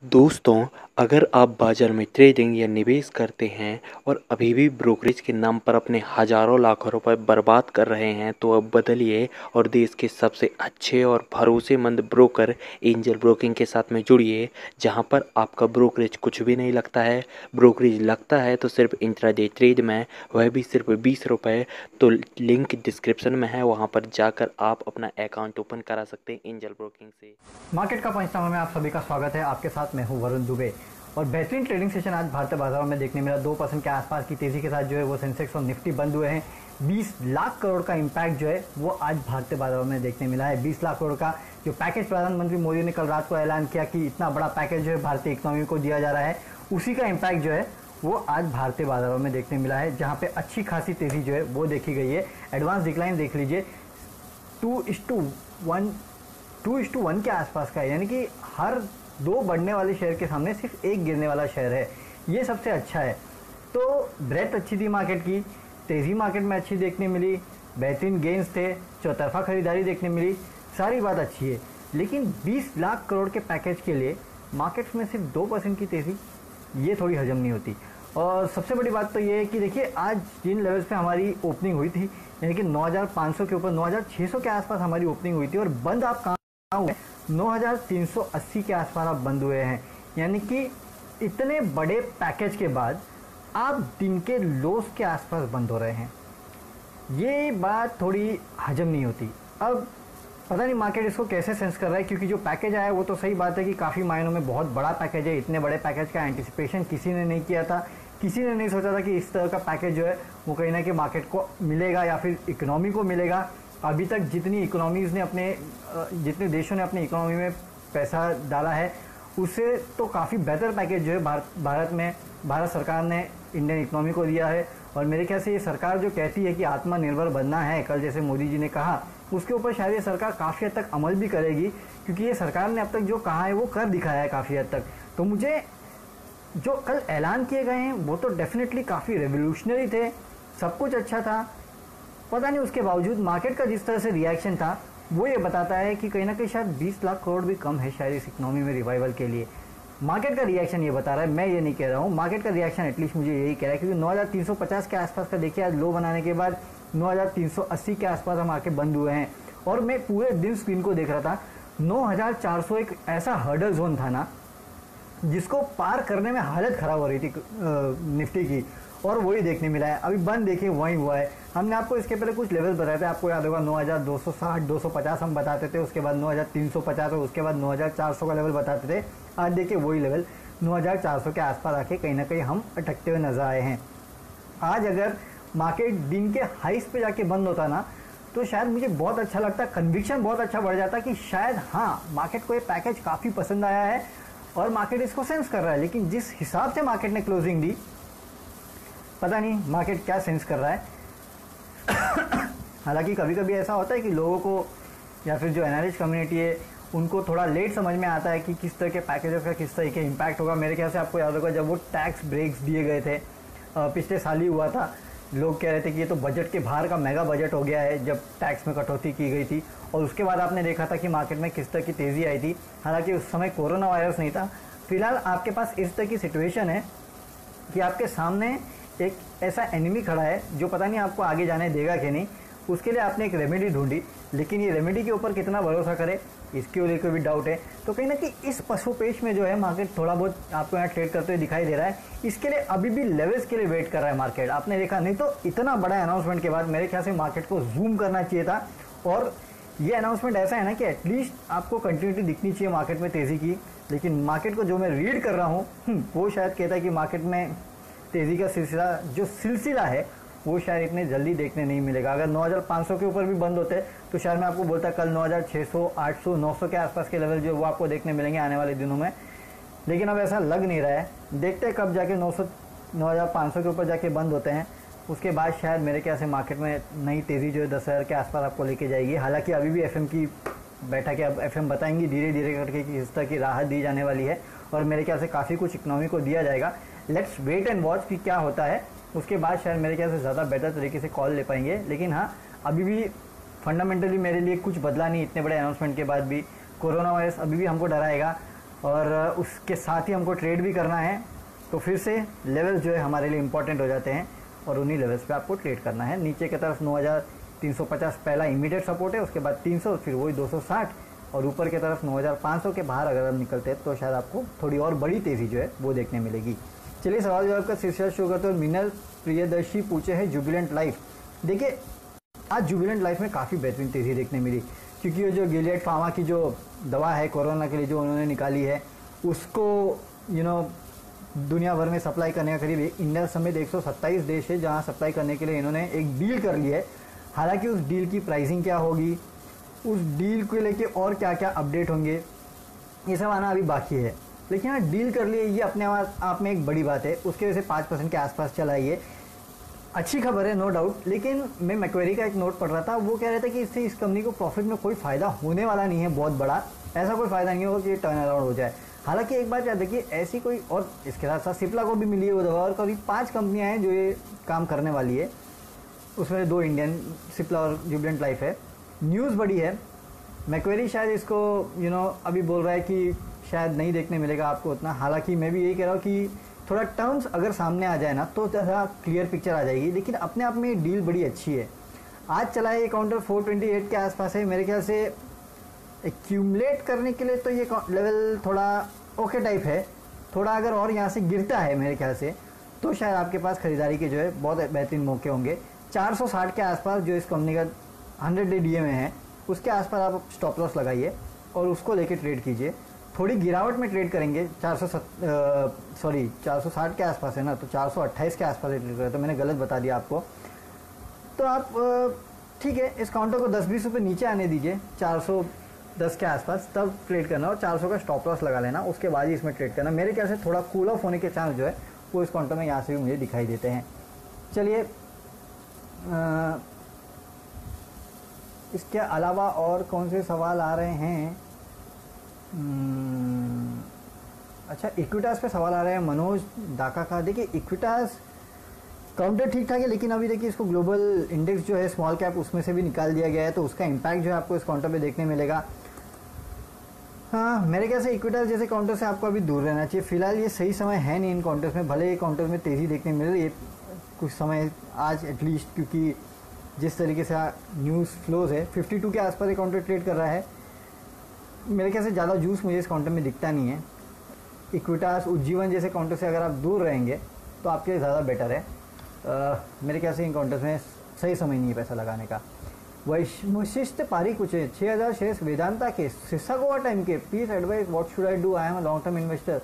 दोस्तों, अगर आप बाज़ार में ट्रेडिंग या निवेश करते हैं और अभी भी ब्रोकरेज के नाम पर अपने हज़ारों लाखों रुपए बर्बाद कर रहे हैं, तो अब बदलिए और देश के सबसे अच्छे और भरोसेमंद ब्रोकर एंजल ब्रोकिंग के साथ में जुड़िए, जहां पर आपका ब्रोकरेज कुछ भी नहीं लगता है। ब्रोकरेज लगता है तो सिर्फ इंट्राडे ट्रेड में, वह भी सिर्फ 20 रुपये। तो लिंक डिस्क्रिप्शन में है, वहां पर जाकर आप अपना अकाउंट ओपन करा सकते हैं एंजल ब्रोकिंग से। मार्केट का पंचनामा में आप सभी का स्वागत है। आपके साथ मैं हूं वरुण दुबे और बेहतरीन ट्रेडिंग सेशन आज भारतीय बाजारों में देखने मिला। 2% के आसपास की तेजी के साथ जो है वो सेंसेक्स और निफ्टी बंद हुए हैं। 20 लाख करोड़ का इम्पैक्ट जो है वो आज भारतीय बाजारों में देखने मिला है। 20 लाख करोड़ का जो पैकेज प्रधानमंत्री मोदी ने कल रात को ऐलान किया कि इतना बड़ा पैकेज जो है भारतीय इकोनॉमी को दिया जा रहा है, उसी का इम्पैक्ट जो है वो आज भारतीय बाजारों में देखने मिला है, जहाँ पे अच्छी खासी तेजी जो है वो देखी गई है। एडवांस डिक्लाइन देख लीजिए 2:1 के आसपास का है, यानी कि हर 2 बढ़ने वाले शेयर के सामने सिर्फ 1 गिरने वाला शेयर है। ये सबसे अच्छा है। तो ब्रेथ अच्छी थी मार्केट की, तेजी मार्केट में अच्छी देखने मिली, बेहतरीन गेंस थे, चौतरफा खरीदारी देखने मिली, सारी बात अच्छी है। लेकिन 20 लाख करोड़ के पैकेज के लिए मार्केट्स में सिर्फ 2% की तेजी, ये थोड़ी हजम नहीं होती। और सबसे बड़ी बात तो ये है कि देखिए आज जिन लेवल्स पे हमारी ओपनिंग हुई थी, यानी कि 9,500 के ऊपर 9,600 के आसपास हमारी ओपनिंग हुई थी और बंद आप कहाँ 9,380 के आसपास आप बंद हुए हैं। यानी कि इतने बड़े पैकेज के बाद आप दिन के लोस के आसपास बंद हो रहे हैं। ये बात थोड़ी हजम नहीं होती। अब पता नहीं मार्केट इसको कैसे सेंस कर रहा है, क्योंकि जो पैकेज आया वो तो सही बात है कि काफ़ी मायनों में बहुत बड़ा पैकेज है। इतने बड़े पैकेज का एंटिसिपेशन किसी ने नहीं किया था। किसी ने नहीं सोचा था कि इस तरह का पैकेज जो है वो कहीं ना कहीं मार्केट को मिलेगा या फिर इकोनॉमी को मिलेगा। अभी तक जितनी इकोनॉमीज़ ने जितने देशों ने अपनी इकोनॉमी में पैसा डाला है, उससे तो काफ़ी बेहतर पैकेज जो है भारत सरकार ने इंडियन इकोनॉमी को दिया है। और मेरे ख्याल से ये सरकार जो कहती है कि आत्मनिर्भर बनना है, कल जैसे मोदी जी ने कहा, उसके ऊपर शायद ये सरकार काफ़ी हद तक अमल भी करेगी, क्योंकि ये सरकार ने अब तक जो कहा है वो कर दिखाया है काफ़ी हद तक। तो मुझे जो कल ऐलान किए गए हैं वो तो डेफिनेटली काफ़ी रेवोल्यूशनरी थे, सब कुछ अच्छा था। पता नहीं उसके बावजूद मार्केट का जिस तरह से रिएक्शन था वो ये बताता है कि कहीं ना कहीं शायद 20 लाख करोड़ भी कम है शायद इस इकोनॉमी में रिवाइवल के लिए। मार्केट का रिएक्शन ये बता रहा है, मैं ये नहीं कह रहा हूँ। मार्केट का रिएक्शन एटलीस्ट मुझे यही कह रहा है, क्योंकि 9,350 के आसपास का देखिए आज लो बनाने के बाद 9,380 के आसपास हम आके बंद हुए हैं। और मैं पूरे दिन स्क्रीन को देख रहा था, 9,400 एक ऐसा हर्डल जोन था ना जिसको पार करने में हालत खराब हो रही थी निफ्टी की, और वही देखने मिला है। अभी बंद देखिए वही हुआ है। हमने आपको इसके पहले कुछ लेवल बताए थे, आपको याद होगा 9,260 250 हम बताते थे, उसके बाद 9,350 और उसके बाद 9,400 का लेवल बताते थे। आज देखिए वही लेवल 9,400 के आसपास आके कहीं ना कहीं हम अटकते हुए नजर आए हैं। आज अगर मार्केट दिन के हाइस पे जाके बंद होता ना, तो शायद मुझे बहुत अच्छा लगता, कन्विक्शन बहुत अच्छा बढ़ जाता कि शायद हाँ मार्केट को ये पैकेज काफ़ी पसंद आया है और मार्केट इसको सेंस कर रहा है। लेकिन जिस हिसाब से मार्केट ने क्लोजिंग दी, पता नहीं मार्केट क्या सेंस कर रहा है। हालांकि कभी कभी ऐसा होता है कि लोगों को या फिर जो एनालिस्ट कम्युनिटी है उनको थोड़ा लेट समझ में आता है कि किस तरह के पैकेजेस का किस तरह के इम्पैक्ट होगा। मेरे ख्याल से आपको याद होगा जब वो टैक्स ब्रेक्स दिए गए थे, पिछले साल ही हुआ था, लोग कह रहे थे कि ये तो बजट के बाहर का मेगा बजट हो गया है जब टैक्स में कटौती की गई थी। और उसके बाद आपने देखा था कि मार्केट में किस तरह की तेज़ी आई थी। हालांकि उस समय कोरोना वायरस नहीं था। फिलहाल आपके पास इस तरह की सिचुएशन है कि आपके सामने एक ऐसा एनिमी खड़ा है जो पता नहीं आपको आगे जाने देगा कि नहीं। उसके लिए आपने एक रेमेडी ढूंढी, लेकिन ये रेमेडी के ऊपर कितना भरोसा करे इसके लिए कोई भी डाउट है। तो कहीं ना कहीं इस पशुपेश में जो है मार्केट थोड़ा बहुत आपको यहाँ ट्रेड करते हुए दिखाई दे रहा है। इसके लिए अभी भी लेवल्स के लिए वेट कर रहा है मार्केट। आपने देखा, नहीं तो इतना बड़ा अनाउंसमेंट के बाद मेरे ख्याल से मार्केट को जूम करना चाहिए था। और ये अनाउंसमेंट ऐसा है ना कि एटलीस्ट आपको कंटिन्यूटी दिखनी चाहिए मार्केट में तेज़ी की। लेकिन मार्केट को जो मैं रीड कर रहा हूँ वो शायद कहता है कि मार्केट में तेज़ी का सिलसिला है वो शायद इतने जल्दी देखने नहीं मिलेगा। अगर 9,500 के ऊपर भी बंद होते तो शायद मैं आपको बोलता कल 9,600 800 900 के आसपास के लेवल जो वो आपको देखने मिलेंगे आने वाले दिनों में। लेकिन अब ऐसा लग नहीं रहा है। देखते हैं कब जाके 9,500 के ऊपर जाके बंद होते हैं। उसके बाद शायद मेरे ख्याल से मार्केट में नई तेज़ी जो है 10,000 के आसपास आपको लेके जाएगी। हालांकि अभी भी एफएम की बैठक है, अब एफएम बताएंगी धीरे धीरे करके कि इस तरह की राहत दी जाने वाली है और मेरे ख्याल से काफ़ी कुछ इकोनॉमी को दिया जाएगा। लेट्स वेट एंड वॉच कि क्या होता है। उसके बाद शायद मेरे ख्याल से ज़्यादा बेहतर तरीके से कॉल ले पाएंगे। लेकिन हाँ, अभी भी फंडामेंटली मेरे लिए कुछ बदला नहीं इतने बड़े अनाउंसमेंट के बाद भी। कोरोना वायरस अभी भी हमको डराएगा। और उसके साथ ही हमको ट्रेड भी करना है, तो फिर से लेवल्स जो है हमारे लिए इंपॉर्टेंट हो जाते हैं और उन्हीं लेवल्स पे आपको ट्रेड करना है। नीचे की तरफ 9350 पहला इमीडिएट सपोर्ट है, उसके बाद 300, फिर वही 260 और ऊपर की तरफ 9500 के बाहर अगर हम निकलते हैं तो शायद आपको थोड़ी और बड़ी तेज़ी जो है वो देखने मिलेगी। चलिए सवाल जवाब का सिलसिला शुरू करते हैं। मिनल प्रियदर्शी पूछे हैं जुबिलेंट लाइफ। देखिए आज जुबिलेंट लाइफ में काफ़ी बेहतरीन तेज़ी देखने मिली, क्योंकि ये जो गिलियड फार्मा की जो दवा है कोरोना के लिए जो उन्होंने निकाली है, उसको दुनिया भर में सप्लाई करने का करीब इंडिया समेत 127 देश है जहां सप्लाई करने के लिए इन्होंने एक डील कर ली है। हालांकि उस डील की प्राइसिंग क्या होगी, उस डील को लेके और क्या क्या अपडेट होंगे, ये सब आना अभी बाकी है। लेकिन हाँ, डील कर लिए ये अपने आप में एक बड़ी बात है। उसके वजह से 5% के आसपास चला ये अच्छी खबर है, नो डाउट। लेकिन मैं मैक्वेरी का एक नोट पढ़ रहा था, वो कह रहे थे कि इससे इस कंपनी को प्रॉफिट में कोई फ़ायदा होने वाला नहीं है बहुत बड़ा, ऐसा कोई फ़ायदा नहीं होगा कि ये टर्न अराउंड हो जाए। हालांकि एक बात याद रखिए, ऐसी कोई और इसके साथ साथ सिप्ला को भी मिली है वो दवा, और करीब 5 कंपनियां हैं जो ये काम करने वाली है, उसमें 2 इंडियन, सिप्ला और जुबिलेंट लाइफ है। न्यूज़ बड़ी है, मैक्वेरी शायद इसको अभी बोल रहा है कि शायद नहीं देखने मिलेगा आपको उतना। हालांकि मैं भी यही कह रहा हूँ कि थोड़ा टर्म्स अगर सामने आ जाए ना तो ज़्यादा क्लियर पिक्चर आ जाएगी। लेकिन अपने आप में डील बड़ी अच्छी है। आज चला है ये काउंटर 428 के आसपास है, मेरे ख्याल से एक्यूमुलेट करने के लिए तो ये लेवल थोड़ा ओके टाइप है। थोड़ा अगर और यहाँ से गिरता है मेरे ख्याल से तो शायद आपके पास खरीदारी के जो है बहुत बेहतरीन मौके होंगे। 460 के आसपास जो इस कंपनी का 100 डे डीए में है, उसके आसपास आप स्टॉप लॉस लगाइए और उसको लेके ट्रेड कीजिए। थोड़ी गिरावट में ट्रेड करेंगे, 460 के आसपास है ना, तो 428 के आसपास ट्रेड करें, तो मैंने गलत बता दिया आपको। तो आप ठीक है, इस काउंटर को 10-20 रुपये नीचे आने दीजिए 410 के आसपास, तब ट्रेड करना और 400 का स्टॉप लॉस लगा लेना, उसके बाद ही इसमें ट्रेड करना। मेरे ख्याल से थोड़ा कूल ऑफ होने के चांस जो है वो इस काउंटर में यहाँ से भी मुझे दिखाई देते हैं। चलिए इसके अलावा और कौन से सवाल आ रहे हैं? अच्छा, इक्विटास पे सवाल आ रहे हैं मनोज डाका का। देखिए इक्विटास काउंटर ठीक ठाक है, लेकिन अभी देखिए इसको ग्लोबल इंडेक्स जो है स्मॉल कैप उसमें से भी निकाल दिया गया है, तो उसका इम्पैक्ट जो है आपको इस काउंटर पे देखने मिलेगा। हाँ, मेरे ख्याल से इक्विटास जैसे काउंटर से आपको अभी दूर रहना चाहिए। फिलहाल ये सही समय है नहीं इन काउंटर्स में, भले ये काउंटर में तेज़ी देखने मिल रही है कुछ समय आज एटलीस्ट, क्योंकि जिस तरीके से न्यूज़ फ्लोज है 52 के आसपास ये काउंटर ट्रेड कर रहा है। मेरे ख्याल से ज़्यादा जूस मुझे इस काउंटर में दिखता नहीं है। इक्विटास, उज्जीवन जैसे काउंटर से अगर आप दूर रहेंगे तो आपके लिए ज़्यादा बेटर है। मेरे ख्याल से इन काउंटर्स में सही समय नहीं है पैसा लगाने का। वशिष्ठ पारिक कुछ 6000 शेयर्स वेदांता के सिस्सा गोवा टाइम के, please advice what should I do, I am a long term investor.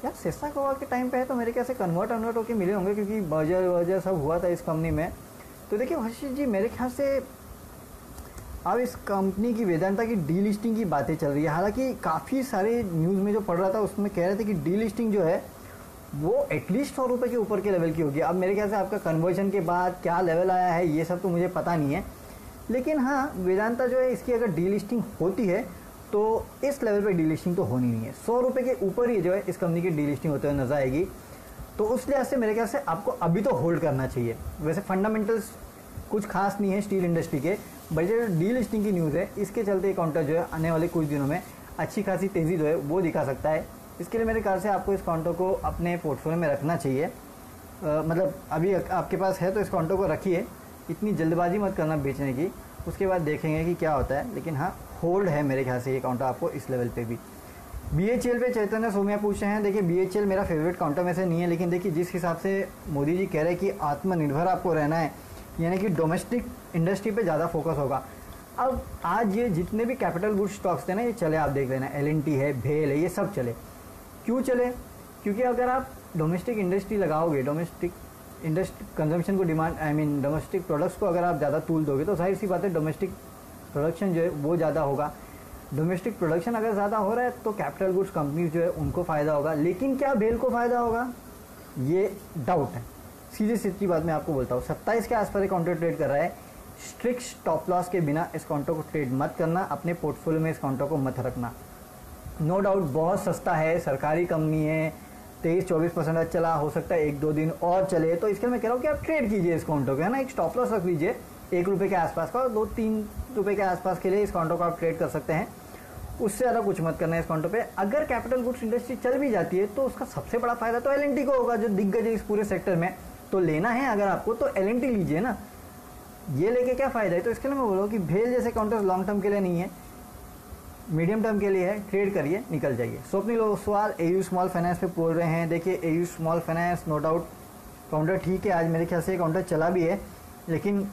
यार सिस्सा गोवा के टाइम पे है तो मेरे ख्याल से कन्वर्ट होकर मिले होंगे, क्योंकि बर्जर सब हुआ था इस कंपनी में। तो देखिए वशिष्ठ जी, मेरे ख्याल से अब इस कंपनी की वेदांता की डी लिस्टिंग की बातें चल रही है। हालांकि काफ़ी सारे न्यूज़ में जो पढ़ रहा था उसमें कह रहे थे कि डी लिस्टिंग जो है वो एटलीस्ट 100 रुपये के ऊपर के लेवल की होगी। अब मेरे ख्याल से आपका कन्वर्जन के बाद क्या लेवल आया है ये सब तो मुझे पता नहीं है, लेकिन हाँ वेदांता जो है इसकी अगर डी लिस्टिंग होती है तो इस लेवल पे डी लिस्टिंग तो होनी नहीं है। 100 रुपये के ऊपर ही जो है इस कंपनी की डी लिस्टिंग होते हुए नजर आएगी। तो उस लिहाज से मेरे ख्याल से आपको अभी तो होल्ड करना चाहिए। वैसे फंडामेंटल्स कुछ खास नहीं है स्टील इंडस्ट्री के, बट जो डी लिस्टिंग की न्यूज़ है इसके चलते काउंटर जो है आने वाले कुछ दिनों में अच्छी खासी तेज़ी जो है वो दिखा सकता है। इसके लिए मेरे ख्याल से आपको इस काउंटर को अपने पोर्टफोलियो में रखना चाहिए। मतलब अभी आपके पास है तो इस काउंटर को रखिए, इतनी जल्दबाजी मत करना बेचने की, उसके बाद देखेंगे कि क्या होता है। लेकिन हाँ, होल्ड है मेरे ख्याल से ये काउंटर आपको इस लेवल पे भी। BHL पे चैतन्य सोमिया पूछ रहे हैं। देखिए BHL मेरा फेवरेट काउंटर में से नहीं है, लेकिन देखिए जिस हिसाब से मोदी जी कह रहे हैं कि आत्मनिर्भर आपको रहना है, यानी कि डोमेस्टिक इंडस्ट्री पे ज़्यादा फोकस होगा। अब आज ये जितने भी कैपिटल गुड स्टॉक्स थे ना ये चले, आप देख लेना, L&T है, भेल है, ये सब चले। क्यों चले? क्योंकि अगर आप डोमेस्टिक इंडस्ट्री लगाओगे, डोमेस्टिक इंडस्ट्री कंजम्पशन को डिमांड, डोमेस्टिक प्रोडक्ट्स को अगर आप ज़्यादा तूल दोगे तो जाहिर सी बात है डोमेस्टिक प्रोडक्शन जो है वो ज़्यादा होगा। डोमेस्टिक प्रोडक्शन अगर ज़्यादा हो रहा है तो कैपिटल गुड्स कंपनीज जो है उनको फ़ायदा होगा। लेकिन क्या भेल को फ़ायदा होगा, ये डाउट है। सीधी सीधी बात मैं आपको बोलता हूँ, 27 के आसपास काउंटर ट्रेड कर रहा है। स्ट्रिक्ट स्टॉप लॉस के बिना इस काउंटर को ट्रेड मत करना, अपने पोर्टफोलियो में इस काउंटर को मत रखना। नो डाउट बहुत सस्ता है, सरकारी कंपनी है, 23-24% चला, हो सकता है 1-2 दिन और चले, तो इसके लिए मैं कह रहा हूँ कि आप ट्रेड कीजिए इस काउंटर को, है ना। एक स्टॉप लॉस रख लीजिए 1 रुपये के आसपास का, और 2-3 रुपये के आसपास के लिए इस काउंटर को आप ट्रेड कर सकते हैं। उससे ज़्यादा कुछ मत करना है इस काउंटर पे। अगर कैपिटल गुड्स इंडस्ट्री चल भी जाती है तो उसका सबसे बड़ा फायदा तो एल को होगा, जो दिग्गज है इस पूरे सेक्टर में। तो लेना है अगर आपको तो एल लीजिए ना, ये लेके क्या फ़ायदा है। तो इसके लिए मैं बोलूँ कि भेल जैसे काउंटर लॉन्ग टर्म के लिए नहीं है, मीडियम टर्म के लिए है, ट्रेड करिए, निकल जाइए। Swapnil Oswal AU small finance पे बोल रहे हैं। देखिए AU small finance no doubt counter ठीक है, आज मेरे ख्याल से काउंटर चला भी है, लेकिन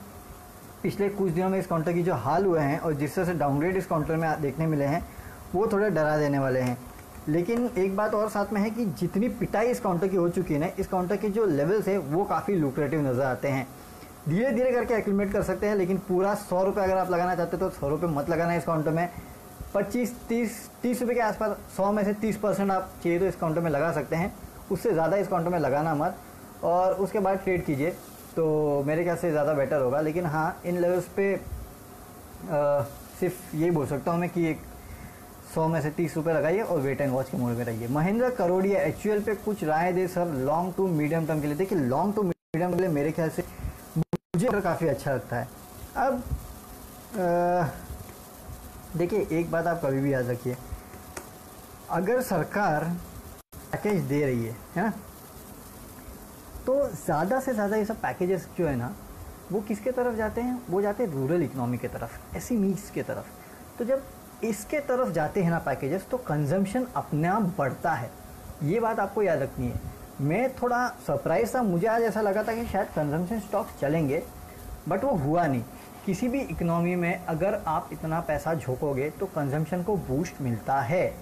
पिछले कुछ दिनों में इस काउंटर की जो हाल हुए हैं और जिस तरह से डाउनग्रेड इस काउंटर में देखने मिले हैं वो थोड़े डरा देने वाले हैं। लेकिन एक बात और साथ में है कि जितनी पिटाई इस काउंटर की हो चुकी है ना, इस काउंटर के जो लेवल्स है वो काफ़ी लुक्रेटिव नज़र आते हैं। धीरे धीरे करके एक्यूमुलेट कर सकते हैं, लेकिन पूरा 100 रुपये अगर आप लगाना चाहते हो तो 100 रुपये मत लगाना इस काउंटर में। 25-30 रुपये के आसपास 100 में से 30% आप चाहिए तो इस काउंटर में लगा सकते हैं, उससे ज़्यादा इस काउंटर में लगाना मत, और उसके बाद ट्रेड कीजिए तो मेरे ख्याल से ज़्यादा बेटर होगा। लेकिन हाँ, इन लेवल्स पे सिर्फ यही बोल सकता हूँ मैं कि एक 100 में से 30 रुपये लगाइए और वेट एंड वॉच के मोड में रहिए। महेंद्र करोड़िया HUL पे कुछ राय दे sir long to medium term के लिए। देखिए लॉन्ग टू मीडियम के लिए मेरे ख्याल से मुझे काफ़ी अच्छा लगता है। अब देखिए एक बात आप कभी भी याद रखिए, अगर सरकार पैकेज दे रही है ना, तो ज़्यादा से ज़्यादा ये सब पैकेजेस जो है ना वो किसके तरफ जाते हैं, वो जाते हैं रूरल इकोनॉमी के तरफ, SMEs के तरफ। तो जब इसके तरफ जाते हैं ना पैकेजेस, तो कंजम्पशन अपने आप बढ़ता है, ये बात आपको याद रखनी है। मैं थोड़ा सरप्राइज था, मुझे आज ऐसा लगा था कि शायद कंजम्पशन स्टॉक्स चलेंगे, बट वो हुआ नहीं। किसी भी इकोनॉमी में अगर आप इतना पैसा झोंकोगे तो कंजम्पशन को बूस्ट मिलता है।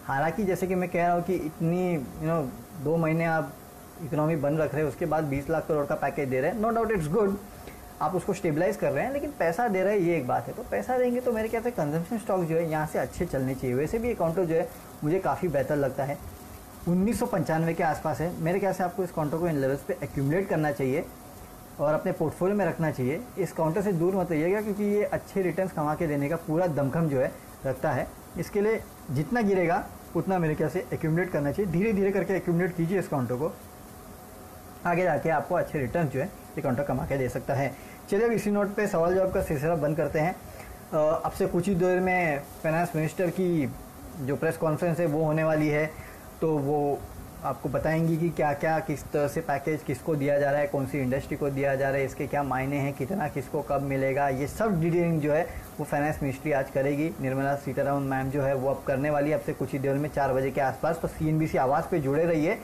हालांकि जैसे कि मैं कह रहा हूँ कि इतनी 2 महीने आप इकोनॉमी बंद रख रहे हैं, उसके बाद 20 लाख करोड़ का पैकेज दे रहे हैं, नो डाउट इट्स गुड, आप उसको स्टेबलाइज कर रहे हैं, लेकिन पैसा दे रहे हैं ये एक बात है। तो पैसा देंगे तो मेरे ख्याल से कंजम्पशन स्टॉक जो है यहाँ से अच्छे चलने चाहिए। वैसे भी ये काउंटर जो है मुझे काफ़ी बेहतर लगता है, 1995 के आसपास है। मेरे ख्याल से आपको इस काउंटर को इन लेवल्स पे एक्यूमुलेट करना चाहिए और अपने पोर्टफोलियो में रखना चाहिए। इस काउंटर से दूर मत रहिएगा, क्योंकि ये अच्छे रिटर्न्स कमा के देने का पूरा दमखम जो है रखता है। इसके लिए जितना गिरेगा उतना मेरे ख्याल से एक्यूमुलेट करना चाहिए, धीरे धीरे करके एक्यूमुलेट कीजिए इस काउंटर को, आगे जाके आपको अच्छे रिटर्न जो है ये काउंटर कमा के दे सकता है। चलिए अब इसी नोट पे सवाल जवाब का सिलसिला बंद करते हैं। अब से कुछ ही देर में फाइनेंस मिनिस्टर की जो प्रेस कॉन्फ्रेंस है वो होने वाली है, तो वो आपको बताएंगी कि क्या क्या किस तरह से पैकेज किसको दिया जा रहा है, कौन सी इंडस्ट्री को दिया जा रहा है, इसके क्या मायने हैं, कितना किसको कब मिलेगा, ये सब डिटेलिंग जो है वो फाइनेंस मिनिस्ट्री आज करेगी। निर्मला सीतारमण मैम जो है वो अब करने वाली है, अब से कुछ ही देर में 4 बजे के आसपास। तो CNBC आवाज़ पे जुड़े रहिए।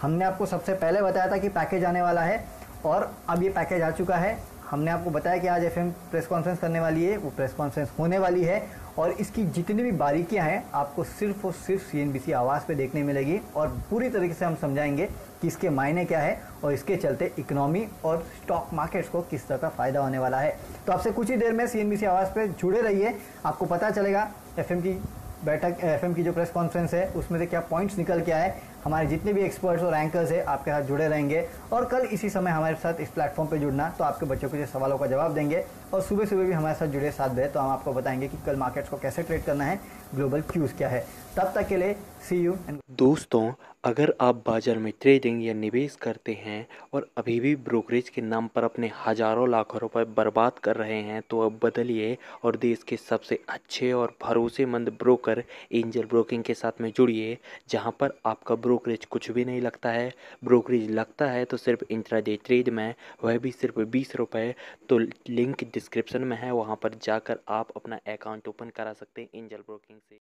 हमने आपको सबसे पहले बताया था कि पैकेज आने वाला है और अब ये पैकेज आ चुका है। हमने आपको बताया कि आज FM प्रेस कॉन्फ्रेंस करने वाली है, वो प्रेस कॉन्फ्रेंस होने वाली है और इसकी जितनी भी बारीकियां हैं आपको सिर्फ और सिर्फ CNBC आवाज़ पे देखने मिलेगी और पूरी तरीके से हम समझाएंगे कि इसके मायने क्या है और इसके चलते इकोनॉमी और स्टॉक मार्केट्स को किस तरह का फ़ायदा होने वाला है। तो आपसे कुछ ही देर में CNBC आवाज़ पे जुड़े रहिए, आपको पता चलेगा FM की बैठक, FM की जो प्रेस कॉन्फ्रेंस है उसमें से क्या पॉइंट्स निकल के आए। हमारे जितने भी एक्सपर्ट्स और एंकर्स हैं आपके साथ जुड़े रहेंगे और कल इसी समय हमारे साथ इस प्लेटफॉर्म पे जुड़ना, तो आपके बच्चों के सवालों का जवाब देंगे और सुबह सुबह भी हमारे साथ जुड़े 7 बजे, तो हम आपको बताएंगे कि कल मार्केट्स को कैसे ट्रेड करना है, ग्लोबल क्यूज़ क्या है। तब तक के लिए सी यू। दोस्तों, अगर आप बाजार में ट्रेडिंग या निवेश करते हैं और अभी भी ब्रोकरेज के नाम पर अपने हजारों लाखों रुपए बर्बाद कर रहे हैं, तो अब बदलिए और देश के सबसे अच्छे और भरोसेमंद ब्रोकर एंजल ब्रोकिंग के साथ में जुड़िए, जहां पर आपका ब्रोकरेज कुछ भी नहीं लगता है। ब्रोकरेज लगता है तो सिर्फ इंट्राडे ट्रेड में, वह भी सिर्फ 20 रुपये। तो लिंक डिस्क्रिप्शन में है, वहां पर जाकर आप अपना अकाउंट ओपन करा सकते हैं एंजल ब्रोकिंग से।